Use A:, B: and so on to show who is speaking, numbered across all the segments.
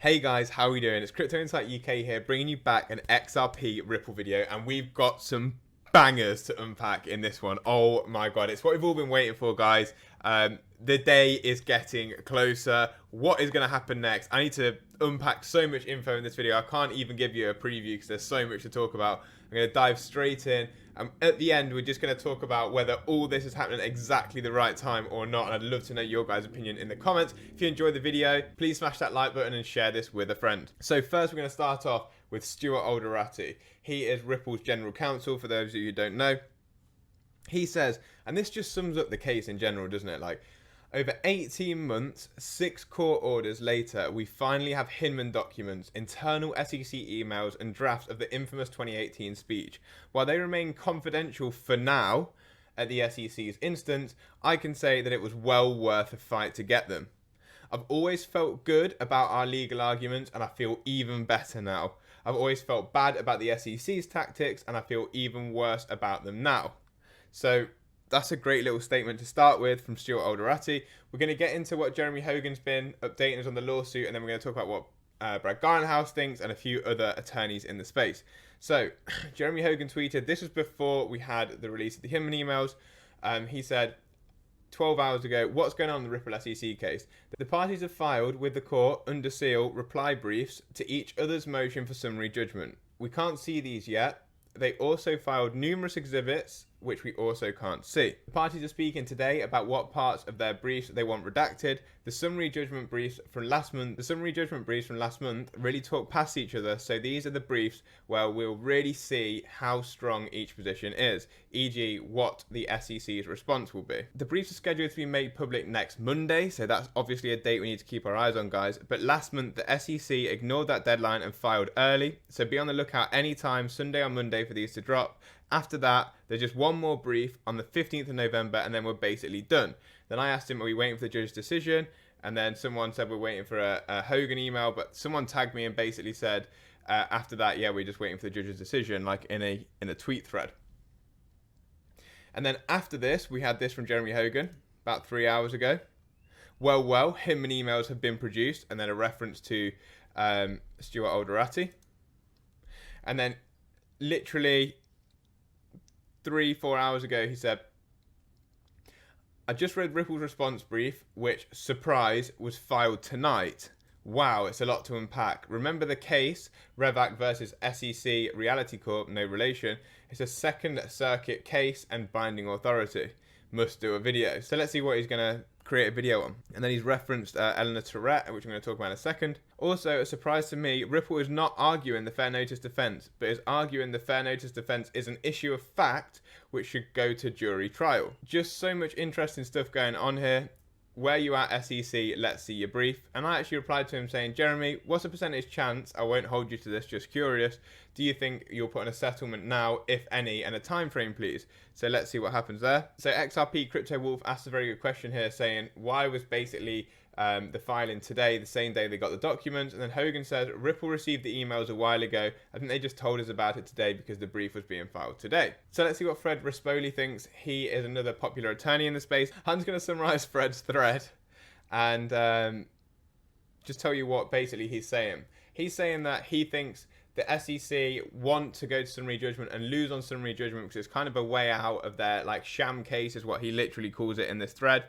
A: Hey guys, how are we doing? It's Cryptoinsightuk here, bringing you back an XRP Ripple video, and we've got some bangers to unpack in this one. Oh my god, it's what we've all been waiting for, guys. The day is getting closer. What is going to happen next? I need to unpack so much info in this video. I can't even give you a preview because there's so much to talk about. I'm going to dive straight in. At the end, we're just going to talk about whether all this is happening at exactly the right time or not. And I'd love to know your guys' opinion in the comments. If you enjoyed the video, please smash that like button and share this with a friend. So first, we're going to start off with Stuart Alderati. He is Ripple's general counsel, for those of you who don't know. He says, and this just sums up the case in general, doesn't it? Like, over 18 months, 6 court orders later, we finally have Hinman documents, internal SEC emails, and drafts of the infamous 2018 speech. While they remain confidential for now, at the SEC's instance, I can say that it was well worth a fight to get them. I've always felt good about our legal arguments, and I feel even better now. I've always felt bad about the SEC's tactics, and I feel even worse about them now. So that's a great little statement to start with from Stuart Alderati. We're going to get into what Jeremy Hogan's been updating us on the lawsuit, and then we're going to talk about what Brad Gardenhouse thinks and a few other attorneys in the space. So Jeremy Hogan tweeted, this was before we had the release of the Hinman emails. He said, 12 hours ago, what's going on in the Ripple SEC case? The parties have filed with the court under seal reply briefs to each other's motion for summary judgment. We can't see these yet. They also filed numerous exhibits, which we also can't see. The parties are speaking today about what parts of their briefs they want redacted. The summary judgment briefs from last month really talk past each other, so these are the briefs where we'll really see how strong each position is, e.g. what the SEC's response will be. The briefs are scheduled to be made public next Monday, so that's obviously a date we need to keep our eyes on, guys. But last month, the SEC ignored that deadline and filed early, so be on the lookout anytime, Sunday or Monday, for these to drop. After that, there's just one more brief on the 15th of November, and then we're basically done. Then I asked him, are we waiting for the judge's decision? And then someone said we're waiting for a Hogan email, but someone tagged me and basically said, after that, yeah, we're just waiting for the judge's decision, like in a tweet thread. And then after this, we had this from Jeremy Hogan about 3 hours ago. Well, Hinman emails have been produced, and then a reference to Stuart Alderati. And then literally 3-4 hours ago, he said, I just read Ripple's response brief, which, surprise, was filed tonight. Wow, it's a lot to unpack. Remember the case, Revac versus SEC Reality Corp, no relation. It's a Second Circuit case and binding authority. Must do a video. So let's see what he's going to create a video on. And then he's referenced Eleanor Tourette, which I'm going to talk about in a second. Also, a surprise to me, Ripple is not arguing the fair notice defense, but is arguing the fair notice defense is an issue of fact which should go to jury trial. Just so much interesting stuff going on here. Where you at, SEC? Let's see your brief. And I actually replied to him saying, Jeremy, what's the percentage chance? I won't hold you to this, just curious. Do you think you'll put on a settlement now, if any, and a time frame, please? So let's see what happens there. So XRP Crypto Wolf asked a very good question here, saying, why was basically the filing today, the same day they got the documents? And then Hogan says, Ripple received the emails a while ago. I think they just told us about it today because the brief was being filed today. So let's see what Fred Rispoli thinks. He is another popular attorney in the space. I'm just going to summarize Fred's thread and just tell you what basically he's saying. He's saying that he thinks the SEC want to go to summary judgment and lose on summary judgment because it's kind of a way out of their like sham case, is what he literally calls it in this thread.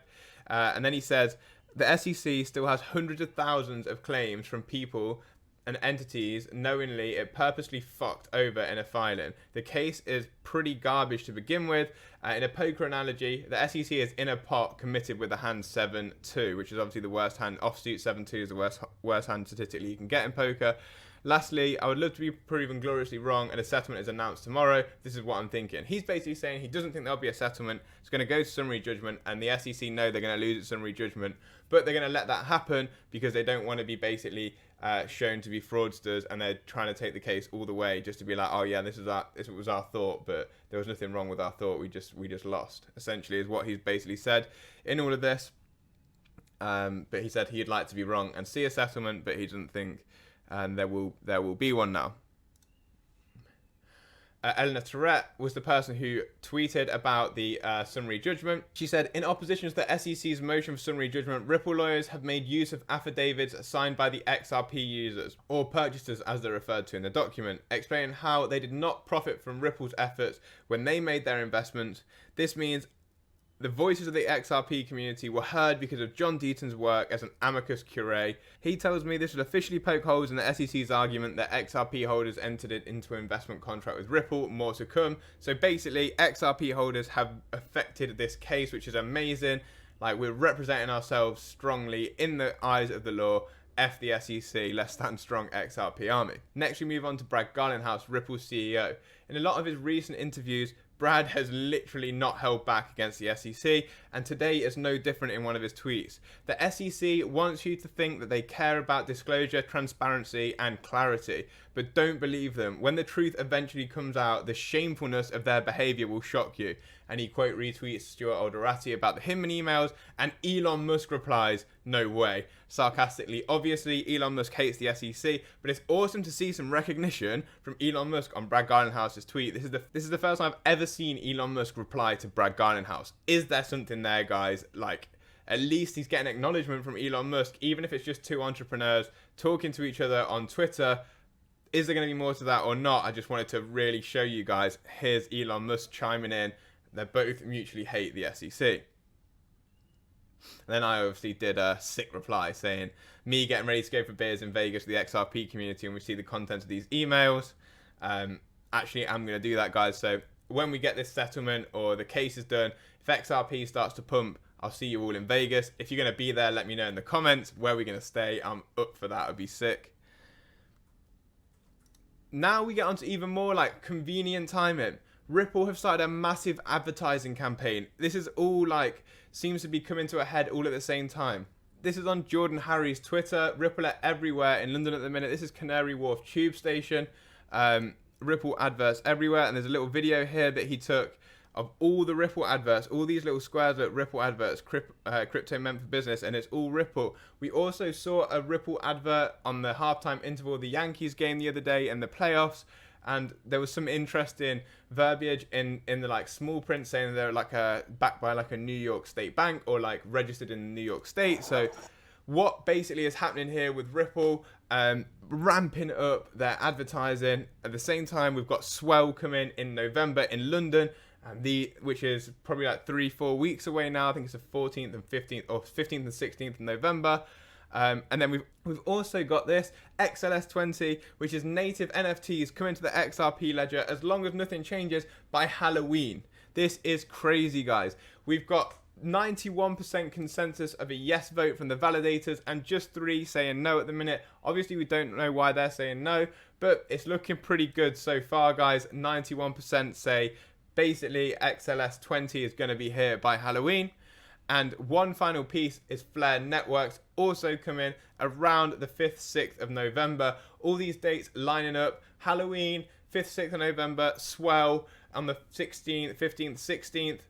A: And then he says, the SEC still has hundreds of thousands of claims from people and entities knowingly it purposely fucked over in a filing. The case is pretty garbage to begin with. In a poker analogy, the SEC is in a pot committed with a hand 7-2, which is obviously the worst hand. Offsuit 7-2 is the worst hand statistically you can get in poker. Lastly, I would love to be proven gloriously wrong and a settlement is announced tomorrow. This is what I'm thinking. He's basically saying he doesn't think there'll be a settlement. It's going to go to summary judgment, and the SEC know they're going to lose at summary judgment, but they're going to let that happen because they don't want to be basically shown to be fraudsters, and they're trying to take the case all the way just to be like, oh yeah, this was our thought, but there was nothing wrong with our thought. We just lost. Essentially, is what he's basically said in all of this. But he said he'd like to be wrong and see a settlement, but he doesn't think. And there will be one now. Eleanor Tourette was the person who tweeted about the summary judgment. She said, in opposition to the SEC's motion for summary judgment, Ripple lawyers have made use of affidavits signed by the XRP users, or purchasers as they're referred to in the document, explaining how they did not profit from Ripple's efforts when they made their investments. This means the voices of the XRP community were heard because of John Deaton's work as an amicus curiae. He tells me this will officially poke holes in the SEC's argument that XRP holders entered into an investment contract with Ripple, more to come. So basically, XRP holders have affected this case, which is amazing. Like, we're representing ourselves strongly in the eyes of the law. F the SEC, let's stand strong XRP army. Next we move on to Brad Garlinghouse, Ripple's CEO. In a lot of his recent interviews, Brad has literally not held back against the SEC, and today is no different in one of his tweets. The SEC wants you to think that they care about disclosure, transparency, and clarity, but don't believe them. When the truth eventually comes out, the shamefulness of their behavior will shock you. And he quote retweets Stuart Alderati about the Hinman emails, and Elon Musk replies, no way. Sarcastically, obviously, Elon Musk hates the SEC, but it's awesome to see some recognition from Elon Musk on Brad Garlinghouse's tweet. This is the first time I've ever seen Elon Musk reply to Brad Garlinghouse. Is there something there, guys? Like, at least he's getting acknowledgement from Elon Musk, even if it's just two entrepreneurs talking to each other on Twitter. Is there going to be more to that or not? I just wanted to really show you guys. Here's Elon Musk chiming in. They both mutually hate the SEC. And then I obviously did a sick reply saying, me getting ready to go for beers in Vegas with the XRP community, and we see the content of these emails. Actually, I'm going to do that, guys. So when we get this settlement or the case is done, if XRP starts to pump, I'll see you all in Vegas. If you're going to be there, let me know in the comments where we're going to stay. I'm up for that. It'd be sick. Now we get on to even more like convenient timing. Ripple have started a massive advertising campaign. This is all like, seems to be coming to a head all at the same time. This is on Jordan Harry's Twitter. Ripple are everywhere in London at the minute. This is Canary Wharf Tube Station. Ripple adverts everywhere. And there's a little video here that he took of all the Ripple adverts, all these little squares at Ripple adverts, crypto meant for business, and it's all Ripple. We also saw a Ripple advert on the halftime interval of the Yankees game the other day and the playoffs. And there was some interesting verbiage in the like small print saying they're like backed by like a New York State bank or like registered in New York State. So what basically is happening here with Ripple, ramping up their advertising. At the same time, we've got Swell coming in November in London, and which is probably like 3-4 weeks away now. I think it's the 14th and 15th or 15th and 16th of November. And then we've also got this XLS20, which is native NFTs coming to the XRP Ledger as long as nothing changes by Halloween. This is crazy, guys. We've got 91% consensus of a yes vote from the validators and just 3 saying no at the minute. Obviously, we don't know why they're saying no, but it's looking pretty good so far, guys. 91% say basically XLS20 is going to be here by Halloween. And one final piece is Flare Networks also coming around the 5th, 6th of November. All these dates lining up. Halloween, 5th, 6th of November. Swell on the 16th, 15th,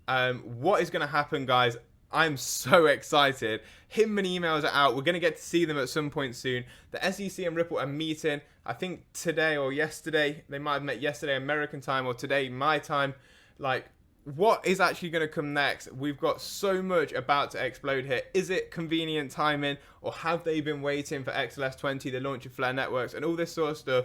A: 16th. What is going to happen, guys? I'm so excited. Hinman emails are out. We're going to get to see them at some point soon. The SEC and Ripple are meeting, I think today or yesterday. They might have met yesterday American time or today my time. Like, what is actually going to come next? We've got so much about to explode here. Is it convenient timing, or have they been waiting for XLS20, the launch of Flare Networks, and all this sort of stuff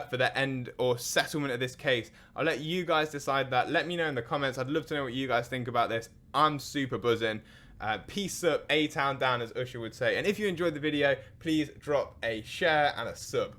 A: for the end or settlement of this case? I'll let you guys decide that. Let me know in the comments. I'd love to know what you guys think about this. I'm super buzzing. Peace up, A-Town down, as Usher would say. And if you enjoyed the video, please drop a share and a sub.